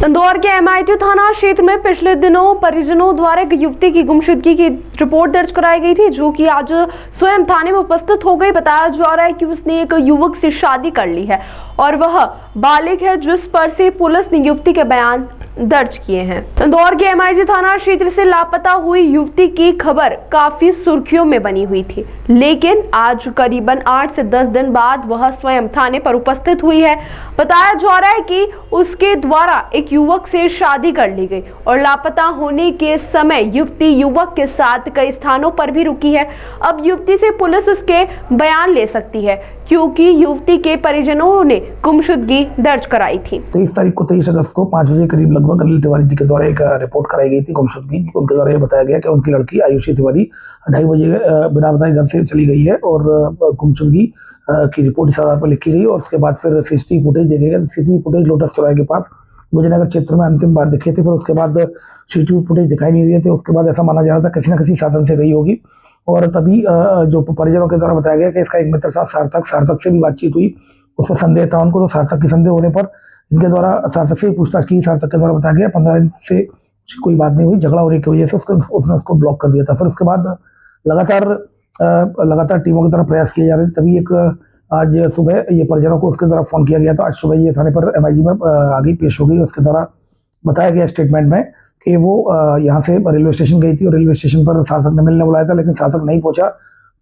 इंदौर के MIT थाना क्षेत्र में पिछले दिनों परिजनों द्वारा एक युवती की गुमशुदगी की रिपोर्ट दर्ज कराई गई थी, जो कि आज स्वयं थाने में उपस्थित हो गई। बताया जा रहा है कि उसने एक युवक से शादी कर ली है और वह बालिग है, जिस पर से पुलिस ने युवती के बयान दर्ज किए हैं। इंदौर के MIT थाना क्षेत्र से लापता हुई युवती की खबर काफी सुर्खियों में बनी हुई थी, लेकिन आज करीबन 8 से 10 दिन बाद वह स्वयं थाने पर उपस्थित हुई है। बताया जा रहा है कि उसके द्वारा एक युवक से शादी कर ली गई और लापता होने के समय युवती युवक के साथ कई स्थानों पर भी रुकी है। अब युवती से पुलिस उसके बयान ले सकती है, क्योंकि युवती के परिजनों ने गुमशुदगी दर्ज कराई थी। 23 अगस्त को 5 बजे करीब लगभग अनिल तिवारी जी के द्वारा एक रिपोर्ट कराई गई थी गुमशुदगी की। उनके द्वारा यह बताया गया कि उनकी लड़की आयुषी तिवारी 2:30 बजे बिना बताए घर से चली गई है और गुमशुदगी की रिपोर्ट इस आधार पर लिखी गई और उसके बाद फिर सीसीटीवी फुटेज देखे गए। सीसीटीवी फुटेज लोटस चौराहे के पास मुझनगर क्षेत्र में अंतिम बार दिखे थे, फिर उसके बाद सीसीटीवी फुटेज दिखाई नहीं दिए थे। उसके बाद ऐसा माना जा रहा था किसी न किसी साधन से गई होगी और तभी जो परिजनों के द्वारा बताया गया कि इसका एक मित्र था सार्थक से भी बातचीत हुई। उसमें संदेह था उनको, तो सार्थक के संदेह होने पर इनके द्वारा सार्थक से पूछताछ की। सार्थक के द्वारा बताया गया 15 दिन से कोई बात नहीं हुई, झगड़ा होने की वजह से उसने उसको ब्लॉक कर दिया था। फिर उसके बाद लगातार टीमों की तरफ प्रयास किए जा रहे थे। तभी एक आज सुबह ये परिजनों को उसके द्वारा फोन किया गया। तो आज सुबह ये थाने पर MIG में आगे पेश हो गई। उसके द्वारा बताया गया स्टेटमेंट में कि वो यहाँ से रेलवे स्टेशन गई थी और रेलवे स्टेशन पर सार्थक ने मिलने बुलाया था, लेकिन सार्थक नहीं पहुंचा।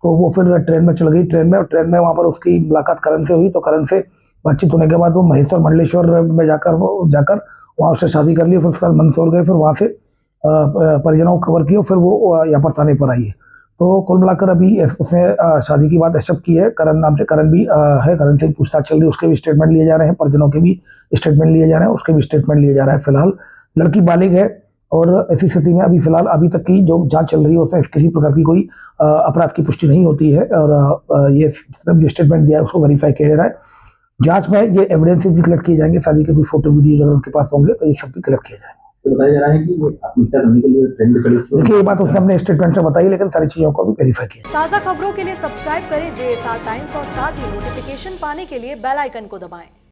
तो वो फिर ट्रेन में चल गई। ट्रेन में वहाँ पर उसकी मुलाकात करण से हुई। तो करण से बातचीत होने के बाद वो महेश्वर मंडलेश्वर में जाकर वहाँ उससे शादी कर ली। फिर उसके बाद मंदसौर गए, फिर वहाँ से परिजनों को खबर की और फिर वो यहाँ पर थाने पर आई है। तो कुल मिलाकर अभी उसने शादी की बात एक्सेप्ट की है। करण नाम से करण भी है, करण से पूछताछ चल रही है, उसके भी स्टेटमेंट लिए जा रहे हैं, परिजनों के भी स्टेटमेंट लिए जा रहे हैं, उसके भी स्टेटमेंट लिए जा रहा है। फिलहाल लड़की बालिग है और ऐसी स्थिति में अभी तक की जो जांच चल रही है उसमें किसी प्रकार की कोई अपराध की पुष्टि नहीं होती है और ये जो स्टेटमेंट दिया है उसको वेरीफाई किया जा रहा है। जांच में ये एविडेंसेस भी कलेक्ट किए जाएंगे, शादी के भी फोटो वीडियो अगर उनके पास होंगे तो ये सब भी कलेक्ट किए जाएंगे। तो बताया जा रहा है कि वो आत्महत्या करने के लिए ट्रेन में चली थी। देखिए, ये बात उसने अपने स्टेटमेंट से बताई, लेकिन सारी चीजों को भी वेरीफाई किया। ताज़ा खबरों के लिए सब्सक्राइब करें JSR टाइम्स और साथ ही नोटिफिकेशन पाने के लिए बेल आइकन को दबाएं।